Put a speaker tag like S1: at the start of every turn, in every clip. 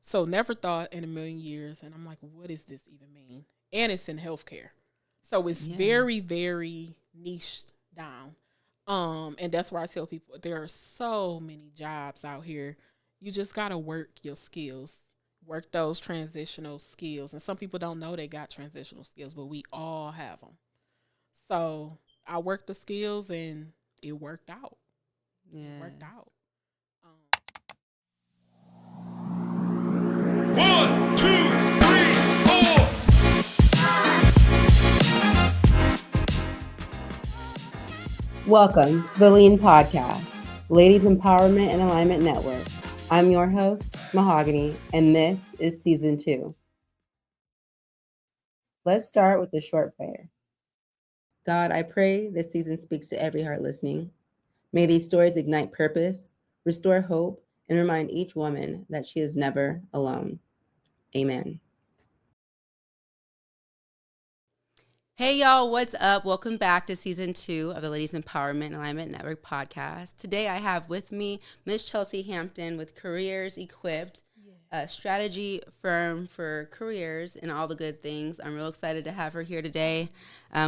S1: So never thought in a million years. And I'm like, what does this even mean? And it's in healthcare. So it's
S2: Yeah.
S1: very, very niche down. And that's why I tell people there are so many jobs out here. You just gotta work your skills, work those transitional skills. And some people don't know they got transitional skills, but we all have them. So I worked the skills and it worked out. It worked
S2: Yes.
S1: out. Um,
S3: One, two, three, four.
S4: Welcome to the Lean Podcast, Ladies Empowerment and Alignment Network. I'm your host, Mahogany, and this is Season 2. Let's start with a short prayer. God, I pray this season speaks to every heart listening. May these stories ignite purpose, restore hope, and remind each woman that she is never alone. Amen.
S2: Hey, y'all, what's up? Welcome back to Season 2 of the Ladies Empowerment and Alignment Network podcast. Today, I have with me Miss Chelsea Hampton with Careers Equipped, a strategy firm for careers and all the good things. I'm real excited to have her here today.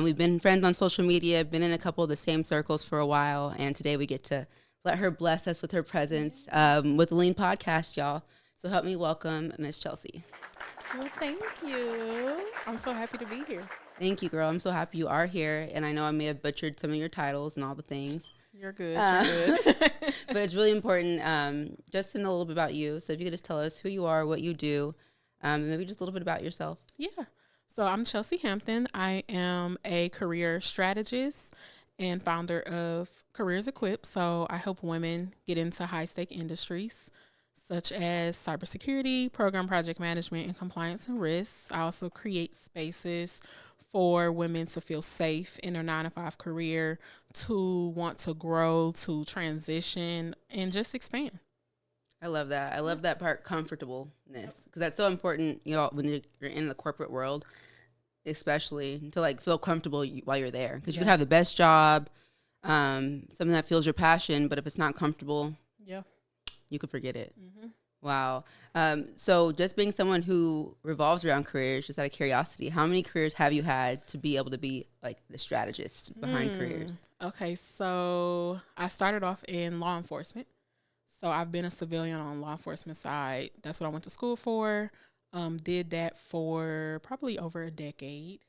S2: We've been friends on social media, been in a couple of the same circles for a while, and today we get to let her bless us with her presence with the Lean podcast, y'all. So help me welcome Miss Chelsea.
S1: well, thank you. I'm so happy to be here.
S2: Thank you, girl. I'm so happy you are here. And I know I may have butchered some of your titles and all the things.
S1: You're good.
S2: Uh,
S1: You're good.
S2: but it's really important just to know a little bit about you. So if you could just tell us who you are, what you do, and maybe just a little bit about yourself.
S1: Yeah. So I'm Chelsea Hampton. I am a career strategist and founder of Careers Equipped. So I help women get into high stake industries such as cybersecurity, program project management, and compliance and risks. I also create spaces for women to feel safe in their 9 to 5 career, to want to grow, to transition, and just expand.
S2: I love that. I love that part, comfortableness, because that's so important, you know, when you're in the corporate world, especially to like feel comfortable while you're there. Because you can
S1: Yeah.
S2: have the best job, something that feels your passion, but if it's not comfortable,
S1: Yeah.
S2: you could forget it.
S1: Mm-hmm.
S2: Wow. So just being someone who revolves around careers, just out of curiosity, how many careers have you had to be able to be like the strategist behind careers?
S1: Okay, so I started off in law enforcement. So I've been a civilian on law enforcement side. That's what I went to school for. Did that for probably over a decade.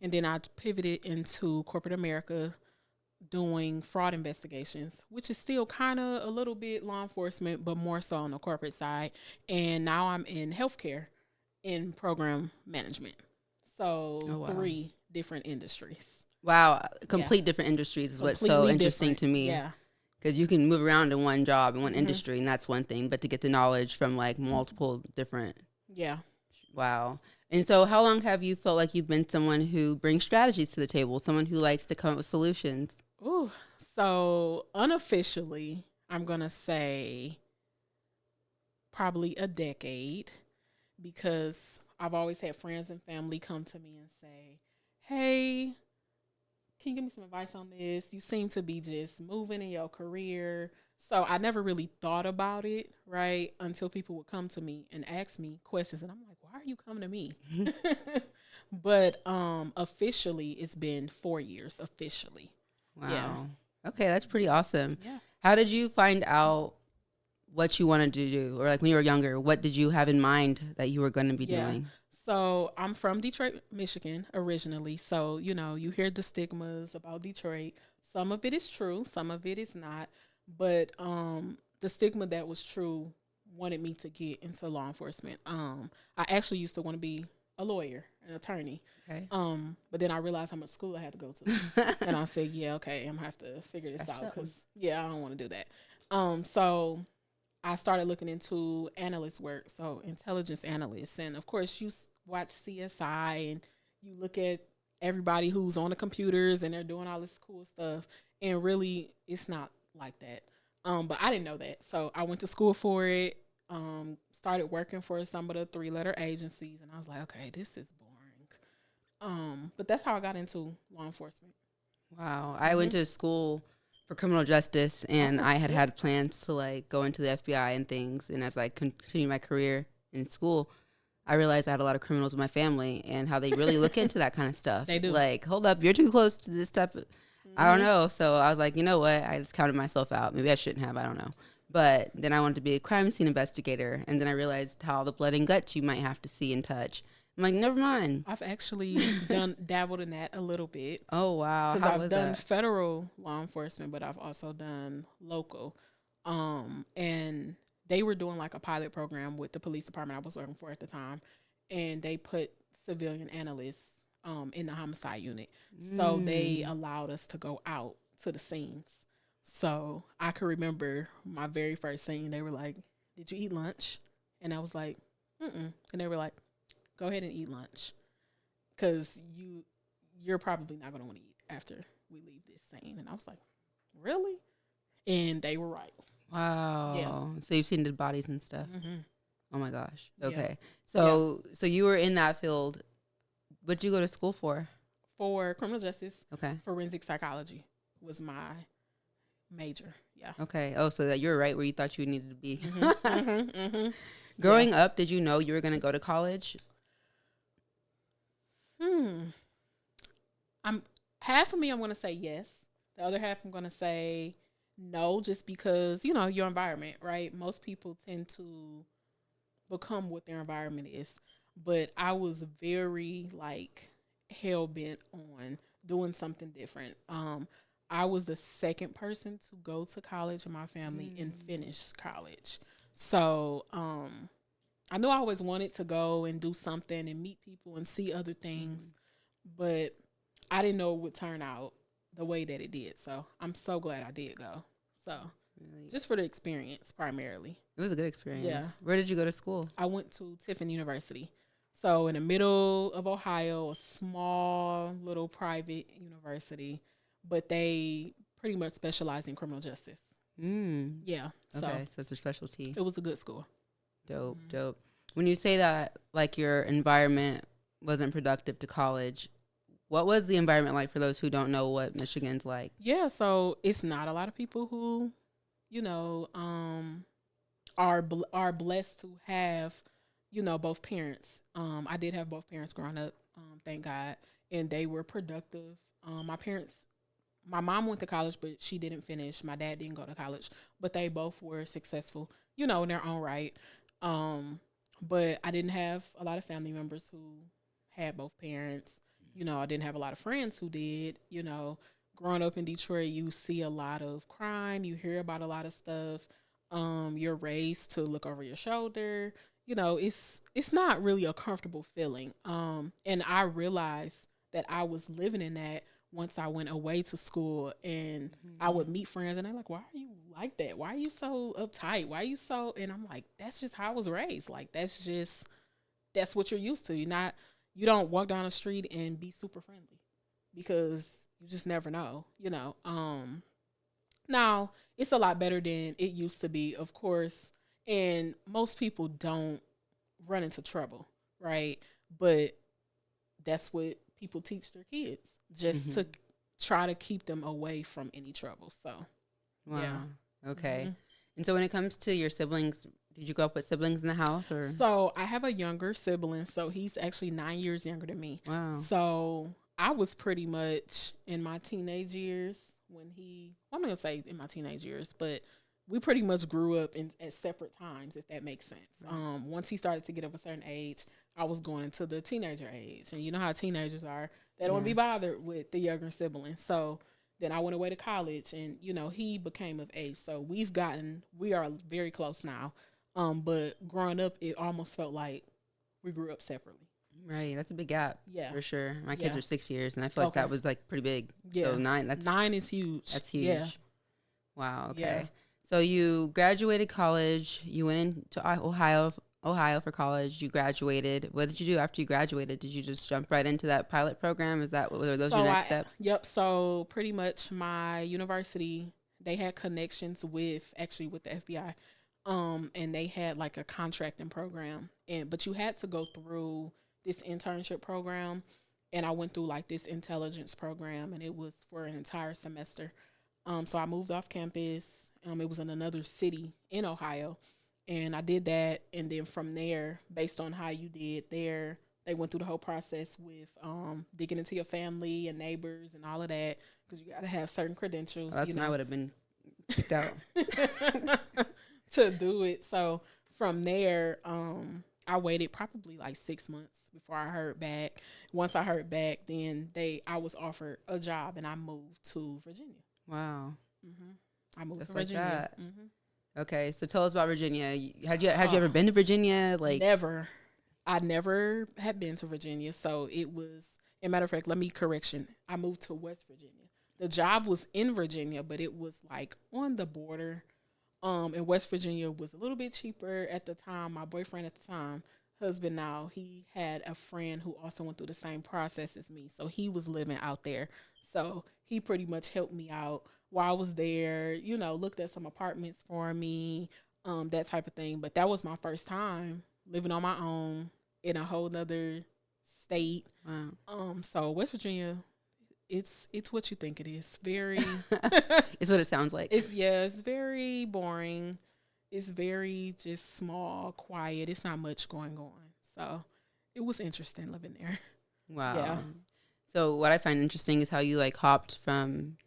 S1: And then I pivoted into corporate America doing fraud investigations, which is still kind of a little bit law enforcement, but more so on the corporate side. And now I'm in healthcare in program management. So
S2: Oh, wow.
S1: 3 different industries.
S2: Wow. Complete different industries is what's so
S1: Completely
S2: interesting
S1: different.
S2: to me.
S1: Yeah.
S2: Because you can move around in one job, in one industry, and that's one thing. But to get the knowledge from like multiple different,
S1: Yeah.
S2: wow. And so how long have you felt like you've been someone who brings strategies to the table, someone who likes to come up with solutions?
S1: Ooh. So unofficially, I'm going to say probably a decade because I've always had friends and family come to me and say, hey, can you give me some advice on this? You seem to be just moving in your career. So I never really thought about it, right? Until people would come to me and ask me questions. And I'm like, why are you coming to me? But officially, it's been 4 years officially. Yeah.
S2: Wow. Okay, that's pretty awesome.
S1: Yeah.
S2: How did you find out what you wanted to do? Or like when you were younger, what did you have in mind that you were going to be
S1: Yeah.
S2: doing?
S1: So I'm from Detroit, Michigan originally. So, you hear the stigmas about Detroit. Some of it is true, some of it is not. But the stigma that was true wanted me to get into law enforcement. I actually used to want to be a lawyer, an attorney.
S2: Okay.
S1: But then I realized how much school I had to go to. And I said, yeah, okay, I'm gonna have to figure this out because, yeah, I don't want to do that. So I started looking into analyst work, so intelligence analysts. And of course, you watch CSI and you look at everybody who's on the computers and they're doing all this cool stuff. And really, it's not like that. But I didn't know that. So I went to school for it, started working for some of the 3-letter agencies. And I was like, okay, this is boring. But that's how I got into law enforcement.
S2: Wow. I went to school for criminal justice and I had plans to like go into the FBI and things. And as I continue my career in school, I realized I had a lot of criminals in my family and how they really look into that kind of stuff.
S1: They do.
S2: Like, hold up, you're too close to this stuff. I don't know. So I was like, you know what? I just counted myself out. Maybe I shouldn't have. I don't know. But then I wanted to be a crime scene investigator. And then I realized how the blood and guts you might have to see and touch. I'm like, never mind.
S1: I've actually dabbled in that a little bit.
S2: Oh, wow.
S1: Because
S2: How
S1: I've
S2: was
S1: done
S2: that?
S1: federal law enforcement, but I've also done local. And they were doing like a pilot program with the police department I was working for at the time. And they put civilian analysts in the homicide unit. So they allowed us to go out to the scenes. So I can remember my very first scene. They were like, "Did you eat lunch?" And I was like, "Mm-mm." And they were like, "Go ahead and eat lunch, because you're probably not going to want to eat after we leave this scene." And I was like, "Really?" And they were right.
S2: Wow.
S1: Yeah.
S2: So you've seen the bodies and stuff.
S1: Mm-hmm.
S2: Oh, my gosh.
S1: Yeah.
S2: Okay. So you were in that field. What'd you go to school for?
S1: For criminal justice,
S2: Okay.
S1: forensic psychology was my major. Yeah.
S2: Okay. Oh, so that you're right where you thought you needed to be.
S1: Mm-hmm.
S2: Growing up, did you know you were going to go to college?
S1: I'm half of me, I'm going to say yes. The other half, I'm going to say no, just because, your environment, right? Most people tend to become what their environment is. But I was very, hell bent on doing something different. I was the second person to go to college in my family and finish college. So I knew I always wanted to go and do something and meet people and see other things, but I didn't know it would turn out the way that it did. So I'm so glad I did go. So just for the experience primarily.
S2: It was a good experience.
S1: Yeah.
S2: Where did you go to school?
S1: I went to Tiffin University. So in the middle of Ohio, a small little private university, but they pretty much specialize in criminal justice. Yeah.
S2: Okay, so it's a specialty.
S1: It was a good school.
S2: Dope. When you say that, your environment wasn't productive to college, what was the environment like for those who don't know what Michigan's like?
S1: Yeah, so it's not a lot of people who, are blessed to have, both parents. I did have both parents growing up, thank God, and they were productive. My mom went to college, but she didn't finish. My dad didn't go to college, but they both were successful, in their own right. But I didn't have a lot of family members who had both parents. I didn't have a lot of friends who did. Growing up in Detroit, you see a lot of crime. You hear about a lot of stuff. You're raised to look over your shoulder. It's not really a comfortable feeling. And I realized that I was living in that once I went away to school, and I would meet friends and they're like, "Why are you like that? Why are you so uptight? Why are you so?" And I'm like, "That's just how I was raised. That's what you're used to. You don't walk down the street and be super friendly, because you just never know, Now, it's a lot better than it used to be, of course, and most people don't run into trouble, right? But that's what people teach their kids, just to try to keep them away from any trouble. So,
S2: wow.
S1: Yeah.
S2: Okay. And so when it comes to your siblings, did you grow up with siblings in the house, or?
S1: So I have a younger sibling, so he's actually 9 years younger than me.
S2: Wow.
S1: So I was pretty much in my teenage years I'm going to say in my teenage years, but we pretty much grew up at separate times, if that makes sense.
S2: Right.
S1: Once he started to get of a certain age, I was going into the teenager age. And you know how teenagers are. They don't want to be bothered with the younger sibling. So then I went away to college, and, he became of age. So we are very close now. But growing up, it almost felt like we grew up separately.
S2: Right, that's a big gap.
S1: Yeah,
S2: for sure. My kids are 6 years, and I feel like
S1: Okay.
S2: that was pretty big.
S1: Yeah,
S2: So 9.
S1: nine is huge.
S2: That's huge.
S1: Yeah.
S2: Wow. Okay.
S1: Yeah.
S2: So you graduated college. You went into Ohio for college. You graduated. What did you do after you graduated? Did you just jump right into that pilot program? Were those your next steps?
S1: Yep. So pretty much my university, they had connections with the FBI. And they had like a contracting program, but you had to go through this internship program, and I went through like this intelligence program, and it was for an entire semester. So I moved off campus. It was in another city in Ohio, And I did that, and then from there, based on how you did there, they went through the whole process with digging into your family and neighbors and all of that, because you got to have certain credentials.
S2: Oh, that's when I would have been kicked out.
S1: To do it. So from there, I waited probably like 6 months before I heard back. Once I heard back, then I was offered a job, and I moved to Virginia.
S2: Wow.
S1: I moved
S2: Just
S1: to
S2: like
S1: Virginia.
S2: that. Okay, so tell us about Virginia. Had you ever been to Virginia? Like,
S1: never. I never had been to Virginia, so it was. As a matter of fact, let me correction. I moved to West Virginia. The job was in Virginia, but it was like on the border. And West Virginia was a little bit cheaper at the time. My boyfriend at the time, husband now, he had a friend who also went through the same process as me. So he was living out there. So he pretty much helped me out while I was there, looked at some apartments for me, that type of thing. But that was my first time living on my own in a whole nother state.
S2: wow.
S1: So West Virginia, it's what you think it is. Very
S2: It's what it sounds like.
S1: it's very boring. It's very just small, quiet. It's not much going on. So it was interesting living there.
S2: Wow.
S1: Yeah.
S2: So what I find interesting is how you like hopped from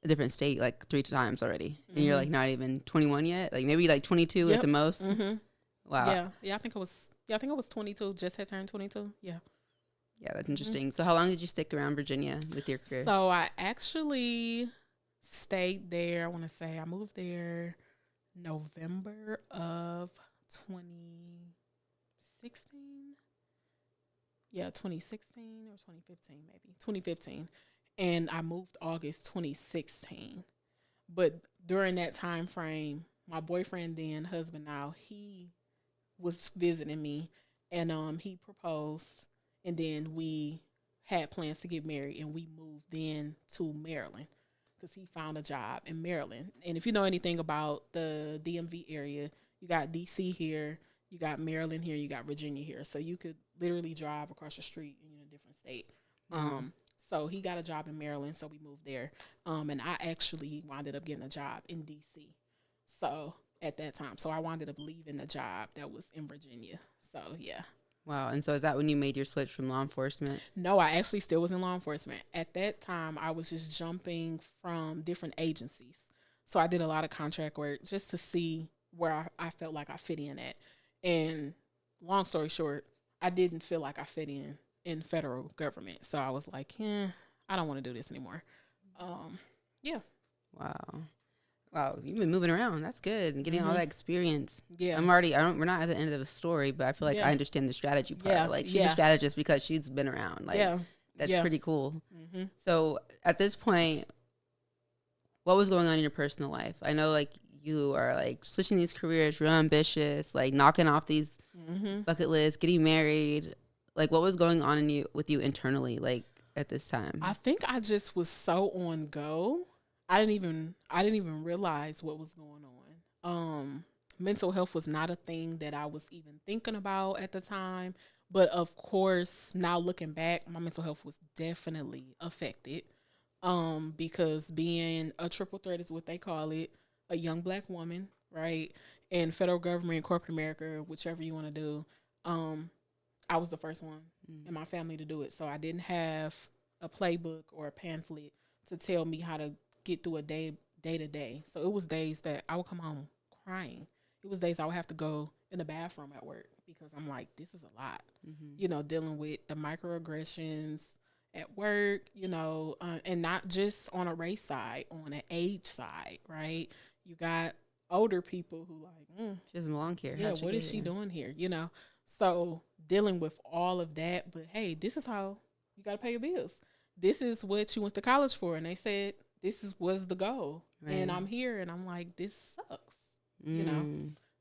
S2: a different state like 3 times already, and you're like not even 21 yet. Like maybe like 22 at the most. Wow.
S1: Yeah. I think I was 22. Just had turned 22. Yeah.
S2: Yeah, that's interesting. So how long did you stick around Virginia with your career?
S1: So I actually stayed there. I want to say I moved there November of 2016. Yeah, 2016 or 2015 maybe. 2015. And I moved August 2016. But during that time frame, my boyfriend then, husband now, he was visiting me, and he proposed, and then we had plans to get married, and we moved then to Maryland because he found a job in Maryland. And if you know anything about the DMV area, you got DC here, you got Maryland here, you got Virginia here. So you could literally drive across the street in a different state. So he got a job in Maryland, so we moved there. And I actually wound up getting a job in DC. So at that time, so I wound up leaving the job that was in Virginia. So yeah.
S2: Wow. And so is that when you made your switch from law enforcement?
S1: No, I actually still was in law enforcement. At that time, I was just jumping from different agencies. So I did a lot of contract work just to see where I felt like I fit in at. And long story short, I didn't feel like I fit in federal government. So I was like, I don't want to do this anymore. Yeah.
S2: Wow, you've been moving around. That's good. And getting all that experience.
S1: Yeah.
S2: We're not at the end of the story, but I feel like I understand the strategy part.
S1: Yeah.
S2: Like she's a strategist because she's been around. Like that's pretty cool. So at this point, what was going on in your personal life? I know like you are like switching these careers, real ambitious, like knocking off these bucket lists, getting married. Like what was going on with you internally, like at this time?
S1: I think I just was so on go. I didn't even realize what was going on. Mental health was not a thing that I was even thinking about at the time. But of course, now looking back, my mental health was definitely affected. Because being a triple threat is what they call it, a young black woman, right? And federal government, corporate America, whichever you want to do. I was the first one in my family to do it. So I didn't have a playbook or a pamphlet to tell me how to get through a day to day. So it was days that I would come home crying. It was days I would have to go in the bathroom at work because I'm like, this is a lot. Dealing with the microaggressions at work, and not just on a race side, on an age side, right? You got older people who like,
S2: she doesn't belong here.
S1: Yeah, what is she doing here? So dealing with all of that, but hey, this is how you got to pay your bills. This is what you went to college for, and they said this was the goal, and I'm here, and I'm like, this sucks,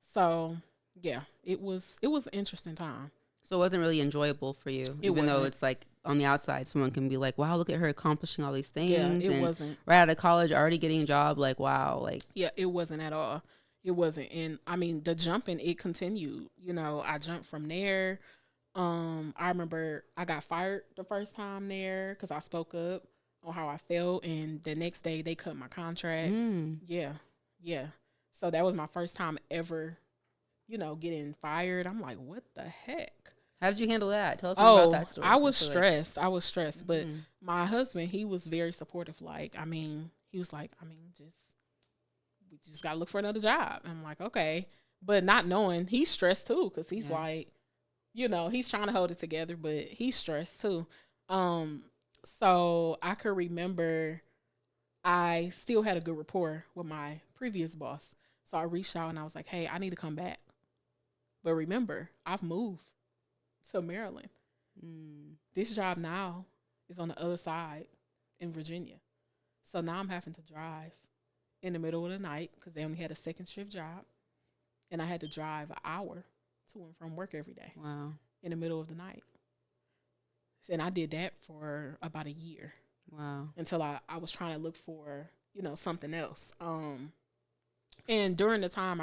S1: So yeah, it was an interesting time.
S2: So it wasn't really enjoyable for you, even though it's like on the outside, someone can be like, wow, look at her accomplishing all these things.
S1: Yeah, it wasn't.
S2: Right out of college, already getting a job, like, wow. Like,
S1: yeah, it wasn't at all. It wasn't. And I mean, the jumping, it continued. I jumped from there. I remember I got fired the first time there because I spoke up on how I felt. And the next day they cut my contract. Yeah. So that was my first time ever, getting fired. I'm like, what the heck?
S2: How did you handle that? Tell us more about that story.
S1: I was stressed. But my husband, he was very supportive. Like, he was like, we just got to look for another job. I'm like, okay. But not knowing, he's stressed too, because he's like, he's trying to hold it together, but he's stressed too. So I could remember I still had a good rapport with my previous boss. So I reached out and I was like, hey, I need to come back. But remember, I've moved to Maryland. This job now is on the other side in Virginia. So now I'm having to drive in the middle of the night because they only had a second shift job. And I had to drive an hour to and from work every day.
S2: Wow. In
S1: the middle of the night. And I did that for about a year.
S2: Wow.
S1: Until I was trying to look for, something else. And during the time,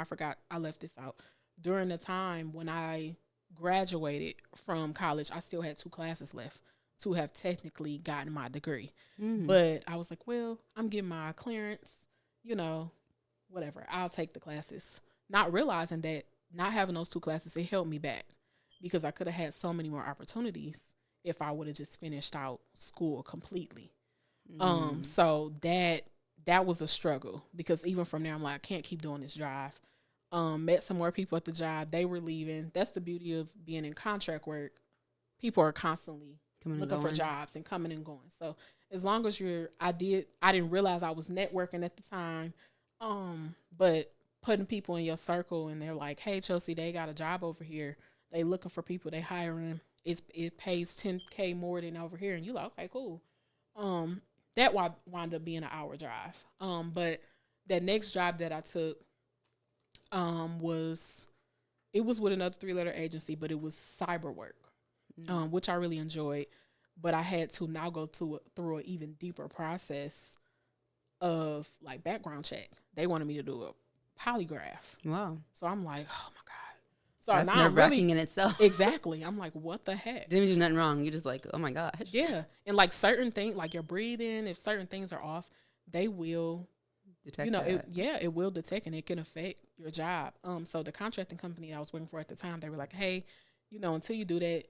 S1: I left this out. During the time when I graduated from college, I still had 2 classes left to have technically gotten my degree. But I was like, well, I'm getting my clearance, whatever. I'll take the classes. Not realizing that not having those 2 classes, it held me back because I could have had so many more opportunities if I would have just finished out school completely. So that was a struggle because even from there, I'm like, I can't keep doing this drive. Met some more people at the job. They were leaving. That's the beauty of being in contract work. People are constantly looking for jobs and coming and going. So as long as I didn't realize I was networking at the time. But putting people in your circle and they're like, hey, Chelsea, they got a job over here. They looking for people. They hiring. It pays $10K more than over here. And you like, okay, cool. That wound up being an hour drive. But that next job that I took was with another 3-letter agency, but it was cyber work, which I really enjoyed. But I had to now go through an even deeper process of like background check. They wanted me to do a polygraph.
S2: Wow.
S1: So I'm like, oh my God. So
S2: that's nerve-wracking in itself.
S1: Exactly. I'm like, what the heck?
S2: Didn't do nothing wrong. You're just like, oh my gosh.
S1: Yeah. And like certain things, like your breathing, if certain things are off, they will
S2: detect
S1: it will detect and it can affect your job. So the contracting company I was working for at the time, they were like, hey, until you do that,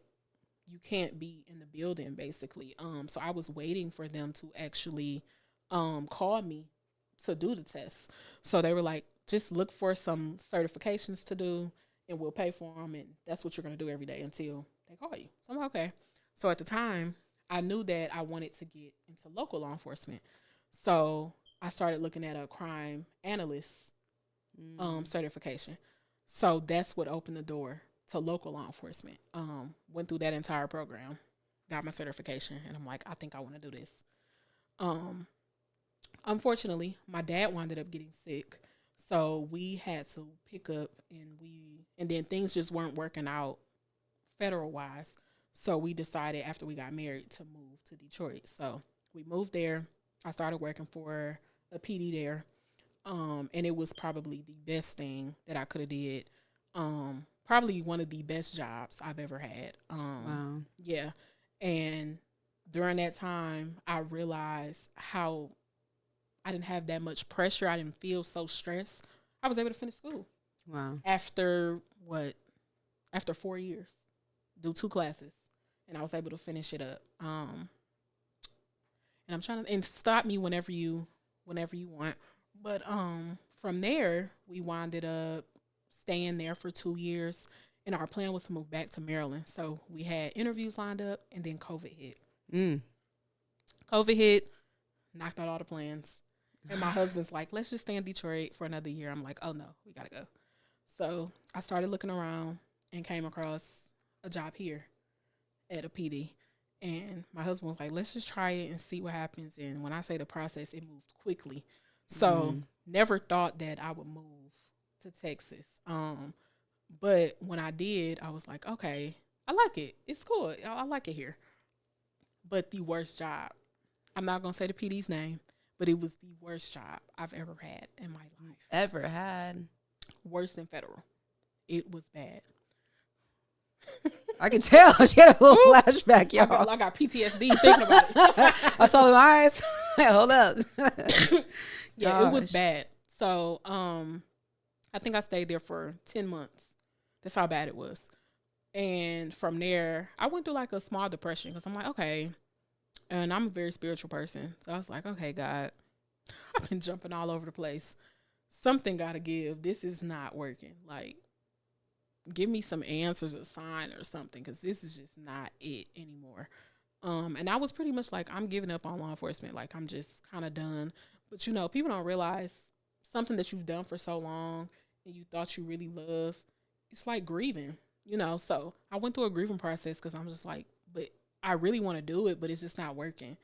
S1: you can't be in the building basically. So I was waiting for them to actually call me to do the test. So they were like, just look for some certifications to do and we'll pay for them. And that's what you're going to do every day until they call you. So I'm like, okay. So at the time, I knew that I wanted to get into local law enforcement. So I started looking at a crime analyst certification. So that's what opened the door to local law enforcement. Went through that entire program, got my certification, and I'm like, I think I want to do this. Unfortunately, my dad wound up getting sick. So we had to pick up and then things just weren't working out federal wise. So we decided after we got married to move to Detroit. So we moved there. I started working for a PD there. And it was probably the best thing that I could have did. Probably one of the best jobs I've ever had.
S2: Wow.
S1: Yeah. And during that time, I realized how I didn't have that much pressure. I didn't feel so stressed. I was able to finish school.
S2: Wow.
S1: After 4 years, do 2 classes, and I was able to finish it up. And I'm trying to, and stop me whenever you want. But from there, we winded up staying there for 2 years, and our plan was to move back to Maryland. So we had interviews lined up, and then COVID hit. COVID hit, knocked out all the plans. And my husband's like, let's just stay in Detroit for another year. I'm like, oh, no, we got to go. So I started looking around and came across a job here at a PD. And my husband was like, let's just try it and see what happens. And when I say the process, it moved quickly. So never thought that I would move to Texas. But when I did, I was like, okay, I like it. It's cool. I like it here. But the worst job, I'm not going to say the PD's name, but it was the worst job I've ever had in my life.
S2: Ever had?
S1: Worse than federal. It was bad.
S2: I can tell. She had a little flashback, y'all.
S1: I got PTSD thinking about it.
S2: I saw the eyes. Hold up.
S1: Yeah, it was bad. So I think I stayed there for 10 months. That's how bad it was. And from there, I went through like a small depression because I'm like, okay. And I'm a very spiritual person. So I was like, okay, God, I've been jumping all over the place. Something got to give. This is not working. Like, give me some answers, a sign or something, because this is just not it anymore. And I was pretty much like, I'm giving up on law enforcement. Like, I'm just kind of done. But, you know, people don't realize something that you've done for so long and you thought you really love, it's like grieving, you know. So I went through a grieving process because I'm just like, but I really want to do it, but it's just not working.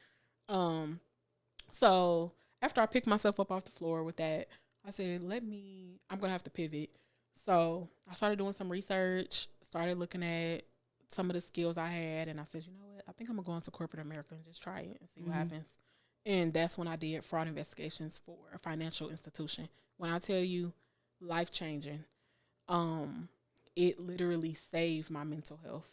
S1: So after I picked myself up off the floor with that, I said, I'm going to have to pivot. So I started doing some research, started looking at some of the skills I had, and I said, you know what, I think I'm going to go into corporate America and just try it and see what happens. And that's when I did fraud investigations for a financial institution. When I tell you, life-changing, it literally saved my mental health.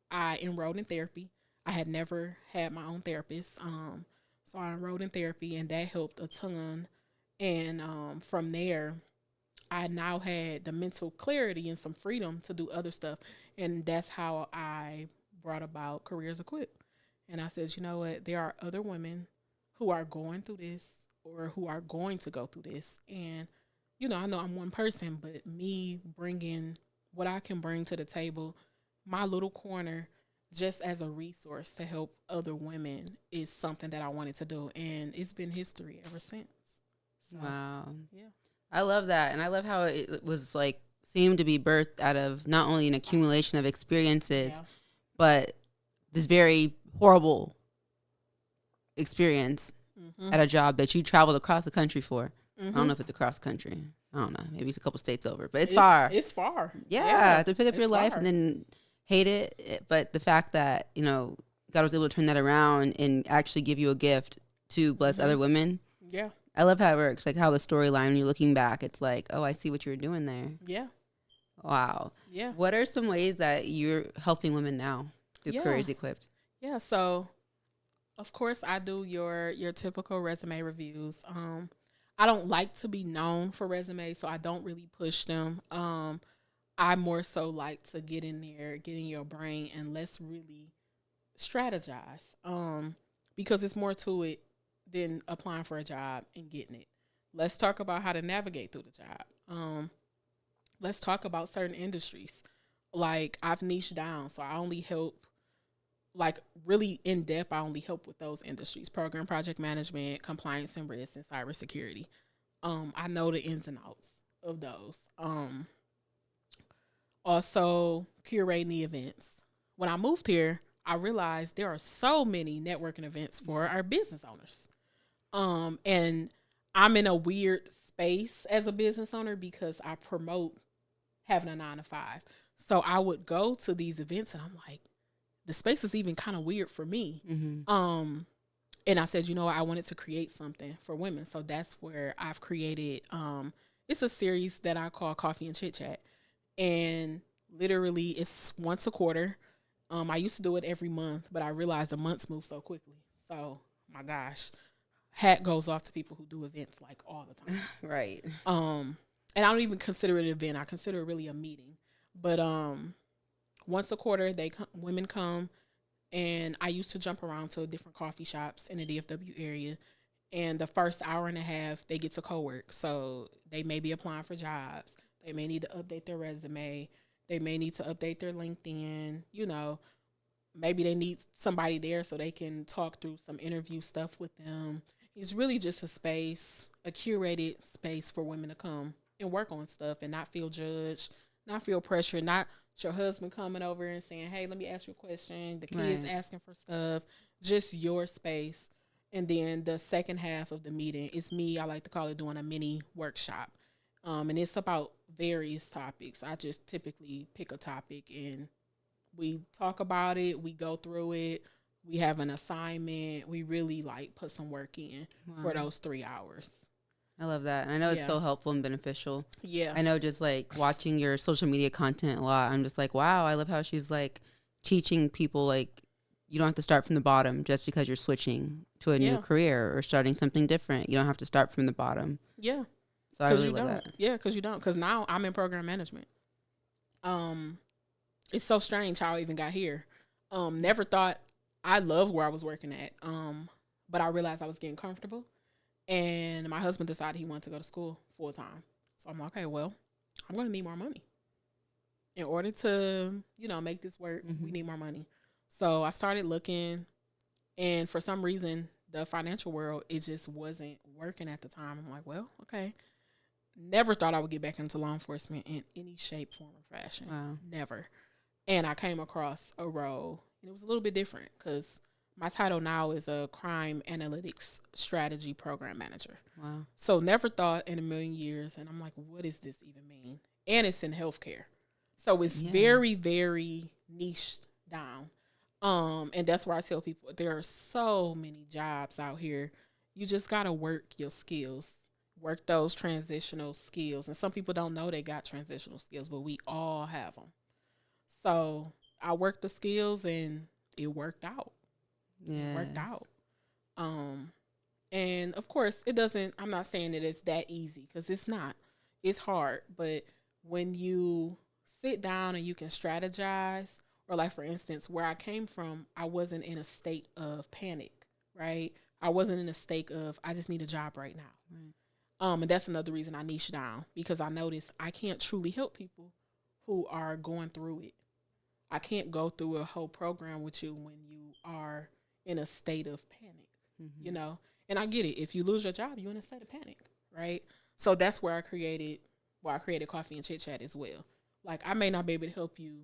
S1: I enrolled in therapy. I had never had my own therapist. So I enrolled in therapy, and that helped a ton. And from there, I now had the mental clarity and some freedom to do other stuff. And that's how I brought about Careers Equipped. And I said, you know what? There are other women who are going through this or who are going to go through this. And, you know I'm one person, but me bringing what I can bring to the table, my little corner, just as a resource to help other women is something that I wanted to do. And it's been history ever since. So,
S2: wow.
S1: Yeah.
S2: I love that. And I love how it was like seemed to be birthed out of not only an accumulation of experiences, but this very horrible experience at a job that you traveled across the country for. I don't know if it's across country. I don't know. Maybe it's a couple states over, but it's far.
S1: It's far.
S2: Yeah, to pick up your life
S1: far.
S2: and then hate it. But the fact that, you know, God was able to turn that around and actually give you a gift to bless other women.
S1: Yeah.
S2: I love how it works. Like how the storyline, when you're looking back, it's like, oh, I see what you were doing there.
S1: Yeah.
S2: Wow.
S1: Yeah.
S2: What are some ways that you're helping women now through Careers Equipped?
S1: Yeah. So, of course, I do your typical resume reviews. I don't like to be known for resumes, so I don't really push them. I more so like to get in there, get in your brain, and let's really strategize. Because it's more to it than applying for a job and getting it. Let's talk about how to navigate through the job. Let's talk about certain industries. Like, I've niched down, so I only help, like, really in depth, I only help with those industries: program project management, compliance and risk, and cybersecurity. I know the ins and outs of those. Also curating the events. When I moved here, I realized there are so many networking events for our business owners. And I'm in a weird space as a business owner because I promote having a 9-to-5. So I would go to these events and I'm like, the space is even kind of weird for me. And I said, you know what, I wanted to create something for women. So that's where I've created, it's a series that I call Coffee and Chit Chat. And literally it's once a quarter. I used to do it every month, but I realized the months move so quickly. So, my gosh, hat goes off to people who do events like all the time.
S2: Right.
S1: And I don't even consider it an event. I consider it really a meeting. But once a quarter, women come, and I used to jump around to different coffee shops in the DFW area. And the first hour and a half, they get to co-work. So they may be applying for jobs. They may need to update their resume. They may need to update their LinkedIn. You know, maybe they need somebody there so they can talk through some interview stuff with them. It's really just a space, a curated space for women to come and work on stuff and not feel judged, not feel pressure, not your husband coming over and saying, hey, let me ask you a question. The kids asking for stuff, just your space. And then the second half of the meeting is me, I like to call it, doing a mini workshop. And it's about various topics. I just typically pick a topic and we talk about it. We go through it. We have an assignment. We really like put some work in for those 3 hours.
S2: I love that. And I know it's so helpful and beneficial.
S1: Yeah.
S2: I know just like watching your social media content a lot, I'm just like, wow, I love how she's like teaching people like you don't have to start from the bottom just because you're switching to a new career or starting something different. You don't have to start from the bottom.
S1: Yeah.
S2: So I really love that.
S1: Yeah, because you don't. Because now I'm in program management. It's so strange how I even got here. Never thought I loved where I was working at. But I realized I was getting comfortable, and my husband decided he wanted to go to school full time. So I'm like, okay, well, I'm going to need more money. In order to, make this work, we need more money. So I started looking, and for some reason, the financial world, it just wasn't working at the time. I'm like, well, okay. Never thought I would get back into law enforcement in any shape, form, or fashion.
S2: Wow.
S1: Never. And I came across a role, and it was a little bit different because my title now is a crime analytics strategy program manager.
S2: Wow.
S1: So never thought in a million years, and I'm like, what does this even mean? And it's in healthcare. So it's very, very niched down. And that's where I tell people there are so many jobs out here. You just got to work your skills, work those transitional skills. And some people don't know they got transitional skills, but we all have them. So I worked the skills and it worked out.
S2: Yeah.
S1: It worked out. And of course I'm not saying that it's that easy because it's not. It's hard. But when you sit down and you can strategize, or like for instance, where I came from, I wasn't in a state of panic, right? I wasn't in a state of I just need a job right now. Right. And that's another reason I niche down, because I noticed I can't truly help people who are going through it. I can't go through a whole program with you when you are in a state of panic, And I get it. If you lose your job, you're in a state of panic, right? So that's where I created Coffee and Chit Chat as well. Like, I may not be able to help you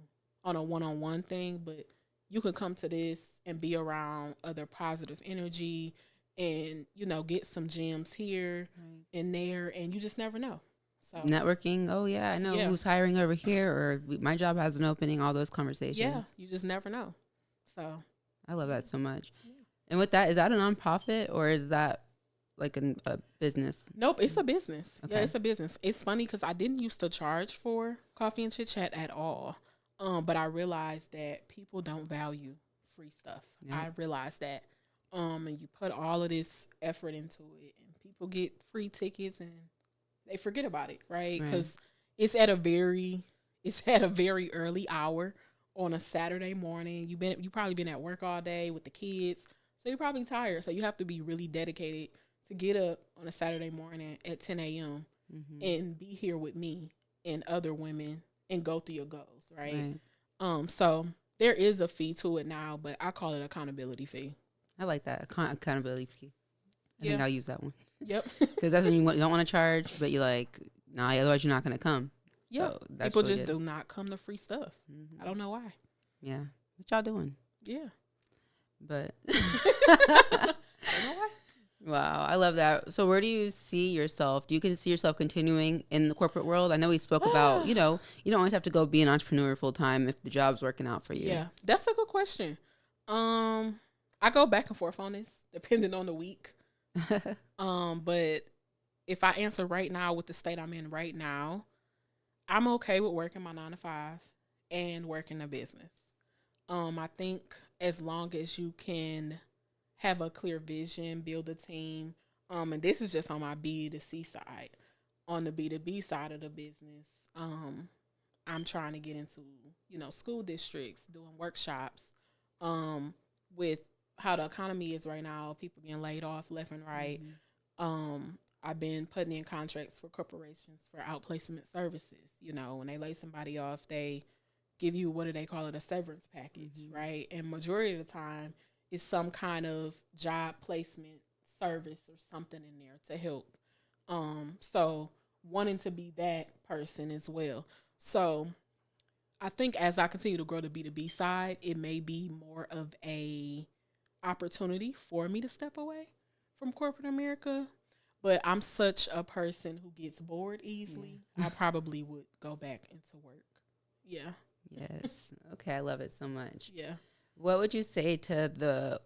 S1: on a one-on-one thing, but you can come to this and be around other positive energy and, get some gems here and there, and you just never know. So
S2: networking. Oh, yeah, I know who's hiring over here, or my job has an opening, all those conversations.
S1: Yeah, you just never know. So
S2: I love that so much. Yeah. And with that, is that a nonprofit or is that like a business?
S1: Nope, it's a business.
S2: Okay.
S1: Yeah, it's a business. It's funny because I didn't used to charge for Coffee and Chit Chat at all. But I realized that people don't value free stuff. Yeah. I realized that. And you put all of this effort into it, and people get free tickets and they forget about it, right? Because it's at a very early hour on a Saturday morning. You probably been at work all day with the kids, so you're probably tired. So you have to be really dedicated to get up on a Saturday morning at 10 a.m. And be here with me and other women and go through your goals, right? So there is a fee to it now, but I call it accountability fee.
S2: I like that, accountability fee. I think I'll use that one.
S1: Yep.
S2: Because that's when you don't want to charge, but you're like, nah, otherwise you're not going to come.
S1: Yeah.
S2: So that's
S1: people
S2: really
S1: just
S2: good.
S1: do not come to free stuff. I don't know why.
S2: Yeah. What y'all doing?
S1: Yeah.
S2: But
S1: I don't know why.
S2: Wow, I love that. So where do you see yourself? Do you see yourself continuing in the corporate world? I know we spoke about, you don't always have to go be an entrepreneur full time if the job's working out for you.
S1: Yeah, that's a good question. I go back and forth on this depending on the week. But if I answer right now with the state I'm in right now, I'm okay with working my 9 to 5 and working a business. I think as long as you can have a clear vision, build a team. And this is just on my B2C side. On the B2B side of the business, I'm trying to get into, school districts, doing workshops, with how the economy is right now, people being laid off left and right. I've been putting in contracts for corporations for outplacement services. When they lay somebody off, they give you, what do they call it, a severance package, right? And majority of the time, is some kind of job placement service or something in there to help. So wanting to be that person as well. So I think as I continue to grow the B2B side, it may be more of a opportunity for me to step away from corporate America. But I'm such a person who gets bored easily. I probably would go back into work. Yeah.
S2: Yes. Okay. I love it so much.
S1: Yeah.
S2: What would you say to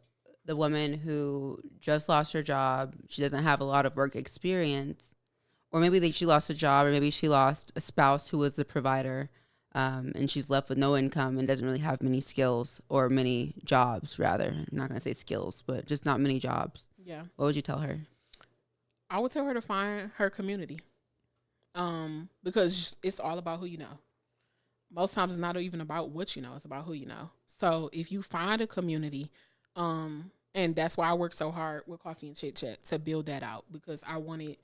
S2: the woman who just lost her job? She doesn't have a lot of work experience, or maybe she lost a job, or maybe she lost a spouse who was the provider, and she's left with no income and doesn't really have many skills or many jobs, rather. I'm not going to say skills, but just not many jobs.
S1: Yeah.
S2: What would you tell her?
S1: I would tell her to find her community. Because it's all about who you know. Most times it's not even about what you know, it's about who you know. So if you find a community, and that's why I work so hard with Coffee and Chit Chat to build that out, because I want it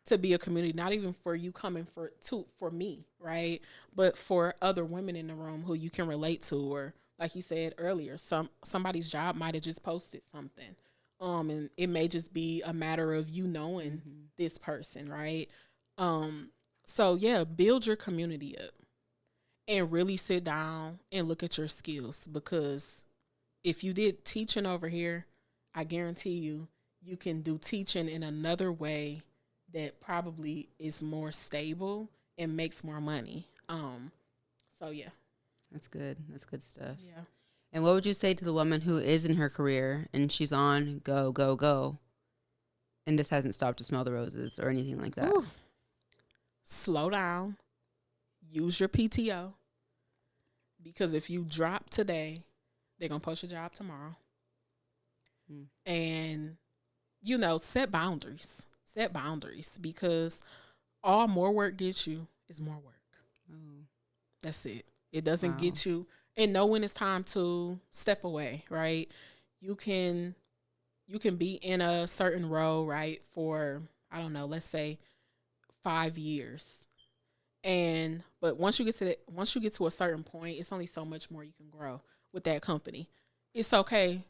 S1: to be a community, not even for you coming for me, right? But for other women in the room who you can relate to, or like you said earlier, somebody's job might have just posted something. And it may just be a matter of you knowing this person, right? So yeah, build your community up and really sit down and look at your skills, because if you did teaching over here, I guarantee you can do teaching in another way that probably is more stable and makes more money. So yeah.
S2: That's good. That's good stuff.
S1: Yeah.
S2: And what would you say to the woman who is in her career and she's on go, go, go, and just hasn't stopped to smell the roses or anything like that?
S1: Ooh. Slow down. Use your PTO. Because if you drop today, they're going to post your job tomorrow. And, set boundaries. Set boundaries, because all more work gets you is more work.
S2: Oh.
S1: That's it. It doesn't get you, and know when it's time to step away, right? You can be in a certain role, right, for, I don't know, let's say 5 years. But once you get to a certain point, it's only so much more you can grow with that company. It's okay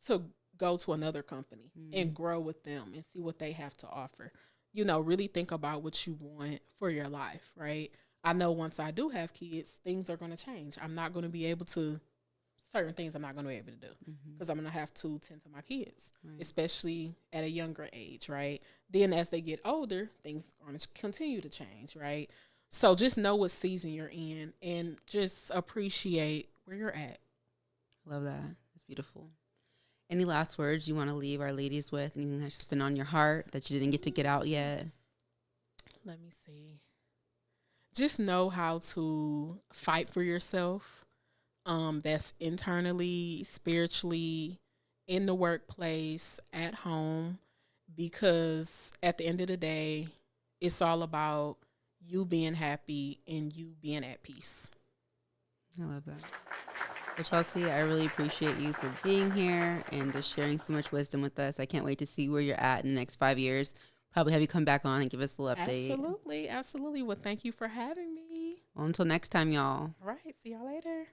S1: to go to another company and grow with them and see what they have to offer. Really think about what you want for your life, right? I know once I do have kids, things are going to change. I'm not going to be able to, certain things I'm not going to be able to do, because I'm going to have to tend to my kids, especially at a younger age, right? Then as they get older, things are going to continue to change, right? So just know what season you're in and just appreciate where you're at.
S2: Love that. That's beautiful. Any last words you want to leave our ladies with? Anything that's been on your heart that you didn't get to get out yet?
S1: Let me see. Just know how to fight for yourself. That's internally, spiritually, in the workplace, at home, because at the end of the day, it's all about you being happy and you being at peace.
S2: I love that. Well, Chelsea, I really appreciate you for being here and just sharing so much wisdom with us. I can't wait to see where you're at in the next 5 years. Probably have you come back on and give us a little update.
S1: Absolutely. Absolutely. Well, thank you for having me.
S2: Well, until next time, y'all.
S1: All right. See y'all later.